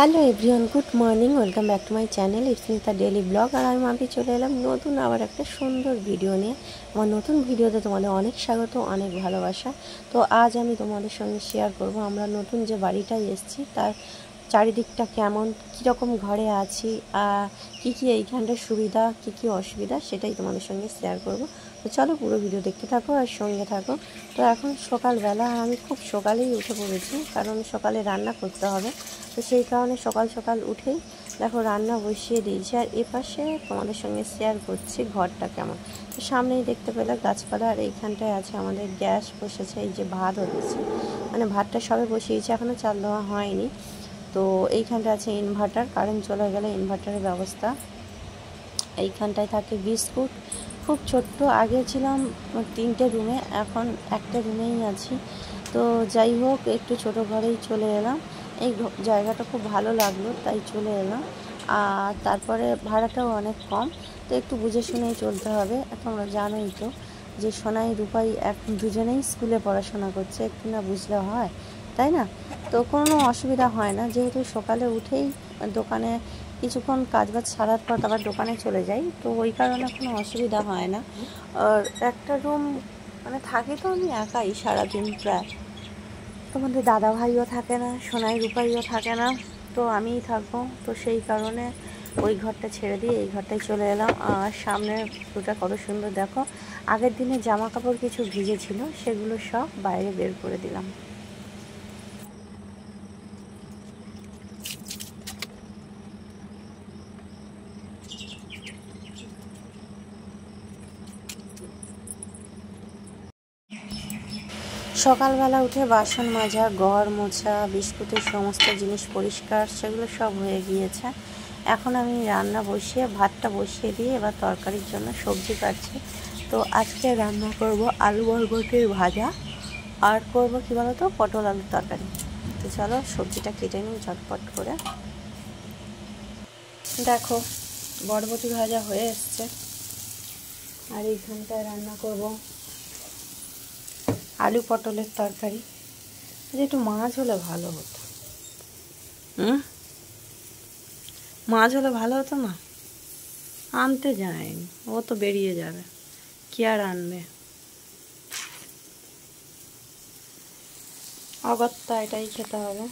Hello everyone, good morning, welcome back to my channel it's Mita daily vlog. আর আমি মাপি চলে এলাম নতুন আবার একটা সুন্দর ভিডিও নিয়ে। আমার নতুন ভিডিওতে তোমাদের অনেক স্বাগত, অনেক ভালোবাসা। তো আজ আমি তোমাদের সঙ্গে শেয়ার করব আমরা নতুন যে বাড়িটায় এসেছি তার চারিদিকটা কেমন, কীরকম ঘরে আছি, কী কী এইখানটার সুবিধা, কী কী অসুবিধা, সেটাই তোমাদের সঙ্গে শেয়ার করব। তো চলো পুরো ভিডিও দেখতে থাকো আর সঙ্গে থাকো। তো এখন সকালবেলা, আমি খুব সকালেই উঠে পড়েছি কারণ সকালে রান্না করতে হবে। তো সেই কারণে সকাল সকাল উঠেই দেখো রান্না বসিয়ে দিয়েছি। আর এপাশে তোমাদের সঙ্গে শেয়ার করছি ঘরটা কেমন। তো সামনেই দেখতে পেলে গাছপালা, আর এইখানটায় আছে আমাদের গ্যাস বসেছে। এই যে ভাত হচ্ছে, মানে ভাতটা সবে বসিয়েছি, এখনও চাল দেওয়া হয়নি। তো এইখানটা আছে ইনভার্টার, কারেন্ট চলে গেলে ইনভার্টারের ব্যবস্থা। এইখানটায় থাকে বিস্কুট, খুব ছোট্ট। আগে ছিলাম 3টে রুমে, এখন একটা রুমেই আছি। তো যাই হোক, একটু ছোট ঘরেই চলে এলাম। এই জায়গাটা খুব ভালো লাগলো, তাই চলে এলাম। আর তারপরে ভাড়াটাও অনেক কম, তো একটু বুঝে শুনেই চলতে হবে। তোমরা জানোই তো যে সোনাই রূপাই এখন দুজনেই স্কুলে পড়াশোনা করছে, একটু না বুঝলে হয়, তাই না? তো কোনো অসুবিধা হয় না, যেহেতু সকালে উঠেই দোকানে কিছুক্ষণ কাজবাজ ছাড়ার পর আবার দোকানে চলে যাই, তো ওই কারণে কোনো অসুবিধা হয় না। আর একটা রুম মানে থাকি তো আমি একাই সারাদিন প্রায়। তোমাদের দাদা ভাইও থাকে না, সোনাই রূপাইও থাকে না, তো আমিই থাকবো। তো সেই কারণে ওই ঘরটা ছেড়ে দিয়ে এই ঘরটায় চলে এলাম। আর সামনের দুটা কত সুন্দর দেখো। আগের দিনে জামা কাপড় কিছু ভিজেছিল, সেগুলো সব বাইরে বের করে দিলাম। সকালবেলা উঠে বাসন মাজা, ঘর মোছা, বিস্কুটের সমস্ত জিনিস পরিষ্কার, সেগুলো সব হয়ে গিয়েছে। এখন আমি রান্না বসিয়ে, ভাতটা বসিয়ে দিয়ে এবার তরকারির জন্য সবজি কাটছি। তো আজকে রান্না করব আলু বরবটির ভাজা, আর করব কী বলো তো, পটল আলুর তরকারি। তো চলো সবজিটা কেটে নিই ঝটপট করে। দেখো বরবটি ভাজা হয়ে এসছে, আর এইখানটায় রান্না করব আলু পটলের তরকারি। একটু মাছ হলে ভালো হতো। মাছ হলে ভালো হতো না, আনতে যায়নি, ও তো বেরিয়ে যাবে, কি আর আনবে। অগত্যা এটাই খেতে হবে,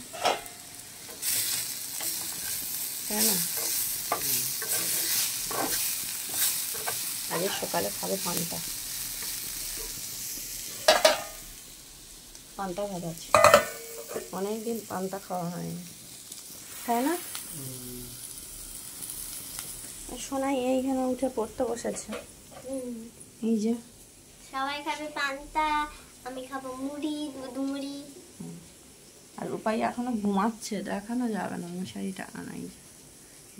তাই না? আগে সকালে খাবে পান্তা, পান্তা ভাত আছে, অনেকদিন পান্তা খাওয়া হয়নি, তাই না? সোনাই এইখানে উঠে পড়তে বসেছে, এই যে সবাই খাবে পান্তা, আমি খাবো মুড়ি, দুধ মুড়ি। আর রূপাই এখনো ঘুমাচ্ছে, দেখানো যাবে না, মশারি টাকা নাই,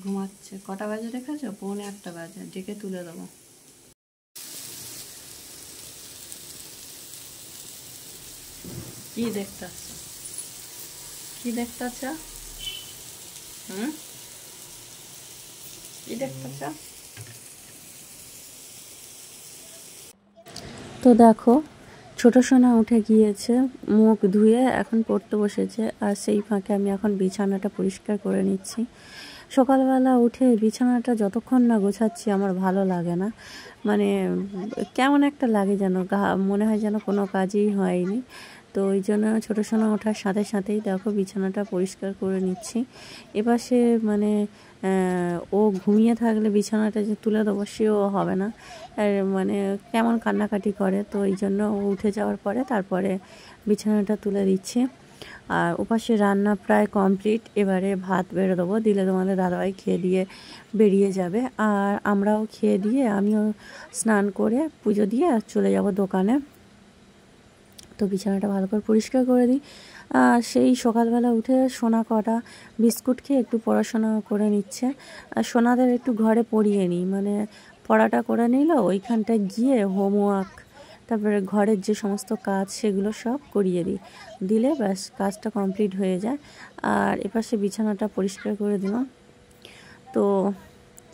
ঘুমাচ্ছে। কটা বাজে দেখেছো? 1:45 বাজে, ডেকে তুলে দেবো। কি দেখতেছ, কি দেখতেছ? কি দেখতেছ? তো দেখো ছোট সোনা উঠে গিয়েছে, মুখ ধুয়ে এখন পড়তে বসেছে। আর সেই ফাঁকে আমি এখন বিছানাটা পরিষ্কার করে নিচ্ছি। সকালবেলা উঠে বিছানাটা যতক্ষণ না গোছাচ্ছি আমার ভালো লাগে না, মানে কেমন একটা লাগে যেন, মনে হয় যেন কোনো কাজই হয়নি। তো ওই জন্য ছোটো সোনা ওঠার সাথে সাথেই দেখো বিছানাটা পরিষ্কার করে নিচ্ছি। এপাশে মানে ও ঘুমিয়ে থাকলে বিছানাটা যে তুলে দেবো সেও হবে না, আর মানে কেমন কান্নাকাটি করে। তো এই জন্য ও উঠে যাওয়ার পরে তারপরে বিছানাটা তুলে দিচ্ছি। আর ওপাশে রান্না প্রায় কমপ্লিট, এবারে ভাত বেড়ে দেবো, দিলে তোমাদের দাদাভাই খেয়ে দিয়ে বেরিয়ে যাবে। আর আমরাও খেয়ে দিয়ে, আমিও স্নান করে পুজো দিয়ে চলে যাব দোকানে। তো বিছানাটা ভালো করে পরিষ্কার করে দিই। সেই সকালবেলা উঠে সোনা কটা বিস্কুট খেয়ে একটু পড়াশোনা করে নিচ্ছে। আর সোনাদের একটু ঘরে পড়িয়ে নিই, মানে পড়াটা করে নিল, ওইখানটায় গিয়ে হোমওয়ার্ক, তারপরে ঘরের যে সমস্ত কাজ সেগুলো সব করিয়ে দিই, দিলে ব্যাস কাজটা কমপ্লিট হয়ে যায়। আর এপাশে বিছানাটা পরিষ্কার করে দিলাম। তো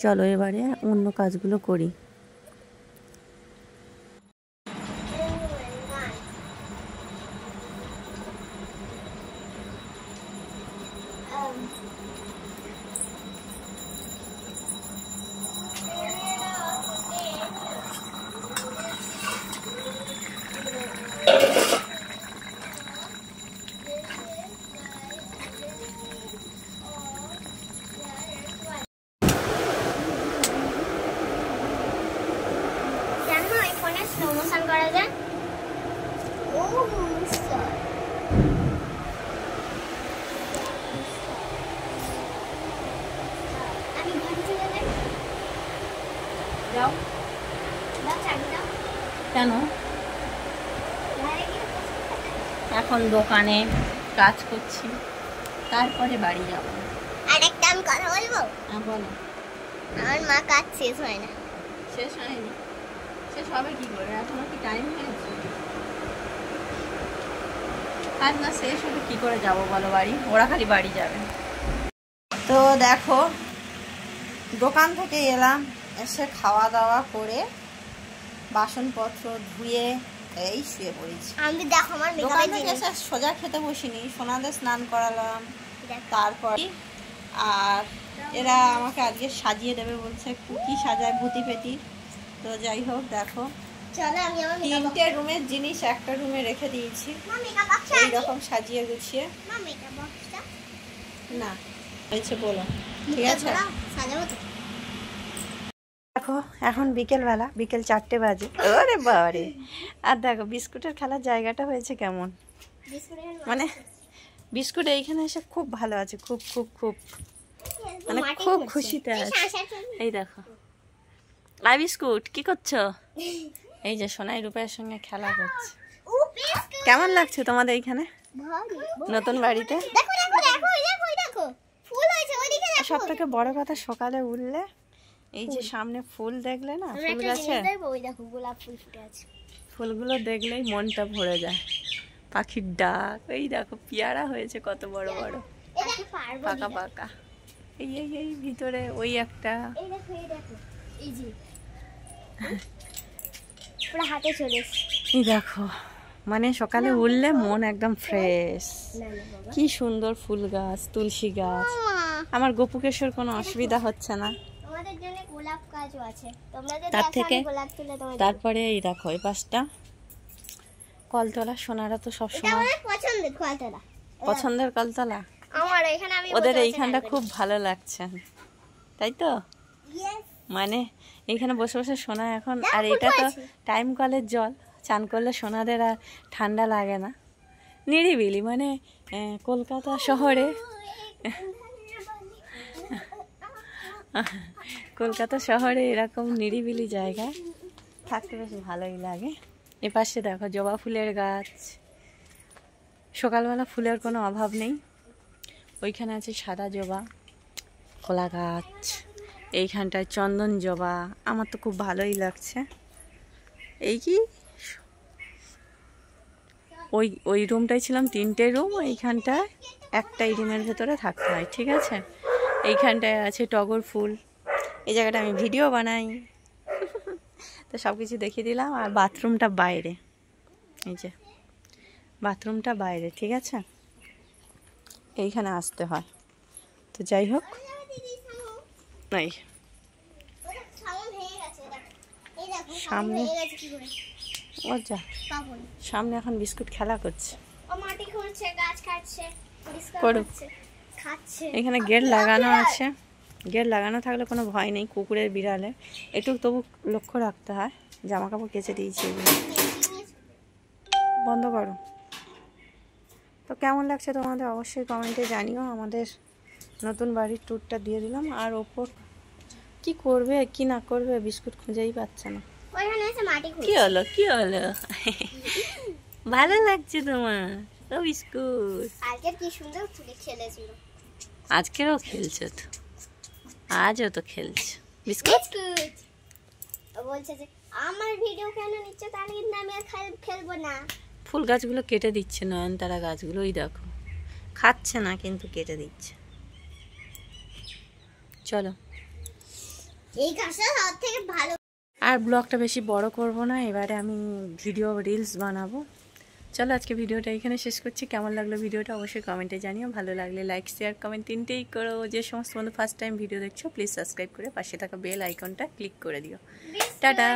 চলো এবারে অন্য কাজগুলো করি। করা যাক। ও মিস্টার আমি ঘরে চলে যাই। যাও। দাও চাবি দাও। কেন? ঘরে গিয়ে এখন দোকানে কাজ করছি, তারপরে বাড়ি যাব। আর একটা আমি কথা বলবো। বলো। আমার মা কাজ শেষ হয় না। শেষ হয়নি? শেষ হবে কি করে? এখনো কি টাইম হয়েছে? কাজ না শেষ হলে কি করে যাব বলো বাড়ি? ওরা খালি বাড়ি যাবে। তো দেখো, দোকান থেকে এলাম, এসে খাওয়া দাওয়া করে বাসনপত্র ধুয়ে এই শুয়ে পড়েছি। আমি দেখো আমার দোকান মেকআপের থেকে জিনিস। এসে সোজা খেতে বসিনি, সোনাদের স্নান করালাম, তারপর আর এরা আমাকে আজকে সাজিয়ে দেবে বলছে, কি সাজায় ভূতি পেটি। তো যাই হোক দেখো, চলো আমি আমার মেকআপ তিনটে রুমের জিনিস একটা রুমে রেখে দিয়েছি, মা মেকআপ বক্স এইরকম সাজিয়ে গুছিয়ে। মা মেকআপ বক্সটা না হয়েছে বলো, ঠিক আছে। সাজাবো তো। দেখো এখন বিকেলবেলা, বিকেল 4টে বাজে। ওরে বাবারে! আর দেখো বিস্কুটের খেলার জায়গাটা হয়েছে কেমন, মানে বিস্কুট এইখানে এসে খুব ভালো আছে, খুব খুব খুব মানে খুব খুশিতে আছে। এই দেখো আই বিস্কুট কি করছো? এই যে সোনাই রূপের সঙ্গে খেলা করছে। কেমন লাগছে তোমাদের এইখানে নতুন বাড়িতে? দেখো দেখো দেখো দেখো দেখো ফুল হয়েছে ওইদিকে দেখো। সব থেকে বড় কথা, সকালে উঠলে এই যে সামনে ফুল দেখলে না, ফুল গাছে ওই দেখো গোলাপ ফুল ফুটে আছে। ফুলগুলো দেখলেই মনটা ভরে যায়। পাখির ডাক, এই দেখো পেয়ারা হয়েছে কত বড় বড়, এই দেখো পারবো পাকা পাকা। এই এই এই ভিতরে ওই একটা, এই দেখো এই দেখো এই যে পুরো হাতে চলে এসেছে। এই দেখো মানে সকালে উঠলে মন একদম ফ্রেশ। না না বাবা কি সুন্দর ফুল গাছ, তুলসী গাছ। আমার গোপুকেশ্বর কোনো অসুবিধা হচ্ছে না। আমাদের জন্য গোলাপ গাছও আছে, তোমরা যদি তার আসো থেকে আমি গোলাপ তুলে তোমায় দেব। তারপরে এই দেখো এই পাশটা কলতলা। সোনারা তো এটা সবসময় আমার পছন্দের কয়টা। পছন্দের কলতলা। আমার এখানে আমি ওদের এইখানটা খুব ভালো লাগছে, তাই তো? মানে এইখানে বসে বসে সোনা এখন, আর এটা তো টাইম কলের জল, চান করলে সোনাদের আর ঠান্ডা লাগে না, নিরিবিলি। মানে কলকাতা শহরে, কলকাতা শহরে এরকম নিরিবিলি জায়গায় থাকতে বেশ ভালোই লাগে। এপাশে দেখো জবা ফুলের গাছ, সকালবেলা ফুলের কোনো অভাব নেই। ওইখানে আছে সাদা জবা, কলা গাছ, এইখানটায় চন্দন জবা। আমার তো খুব ভালোই লাগছে। এই কি ওই ওই রুমটাই ছিলাম, 3টে রুম, এইখানটায় একটাই রুমের ভেতরে থাকতে হয়, ঠিক আছে। এইখানটায় আছে টগর ফুল, এই জায়গাটা আমি ভিডিও বানাই। তো সব কিছু দেখিয়ে দিলাম। আর বাথরুমটা বাইরে, এই যে বাথরুমটা বাইরে, ঠিক আছে, এইখানে আসতে হয়। তো যাই হোক, নাই সামনে ও যা, সামনে এখন বিস্কুট খেলা করছে। ও মাটি খুঁড়ছে, গাছ কাটছে, পরিষ্কার করুক। করছে, খাচ্ছে। এখানে গেট লাগানো আছে, গেট লাগানো থাকলে কোনো ভয় নেই কুকুরের বিড়ালে। একটু তবু লক্ষ্য রাখতে হয়। জামা কাপড় কেচে দিয়েছি, এগুলো বন্ধ করো। তো কেমন লাগছে তোমাদের অবশ্যই কমেন্টে জানিও। আমাদের নতুন বাড়ির ট্যুরটা দিয়ে দিলাম। আর ওপর কি করবে কি না করবে বিস্কুট খুঁজেই পাচ্ছে না। ওখানে এসে মাটি কি খুঁড়ছে। হলো কি হলো? ভালো লাগছে তোমার ও বিস্কুট? কালকে কি সুন্দর ফুলে খেলেছিল। আজকেরও খেলছো তো? আজও তো খেলছো বিস্কুট? বিস্কুট ও বলছে যে আমার ভিডিও কেন নিচ্ছ, তাহলে কিন্তু আমি আর খেলবো না। ফুল গাছগুলো কেটে দিচ্ছে, নয়নতারা গাছগুলো ওই দেখো, খাচ্ছে না কিন্তু কেটে দিচ্ছে। চলো, এই গাছটা সব থেকে ভালো। আর ব্লগটা বেশি বড় করব না, এবারে আমি ভিডিও রিলস বানাবো। চলো আজকে ভিডিওটা এখানে শেষ করছি। কেমন লাগলো ভিডিওটা অবশ্যই কমেন্টে জানিও। ভালো লাগলে লাইক শেয়ার কমেন্ট তিনটেই করো। যে সমস্ত বন্ধু ফার্স্ট টাইম ভিডিও দেখছো প্লিজ সাবস্ক্রাইব করে পাশে থাকা বেল আইকনটা ক্লিক করে দিও। টাটা।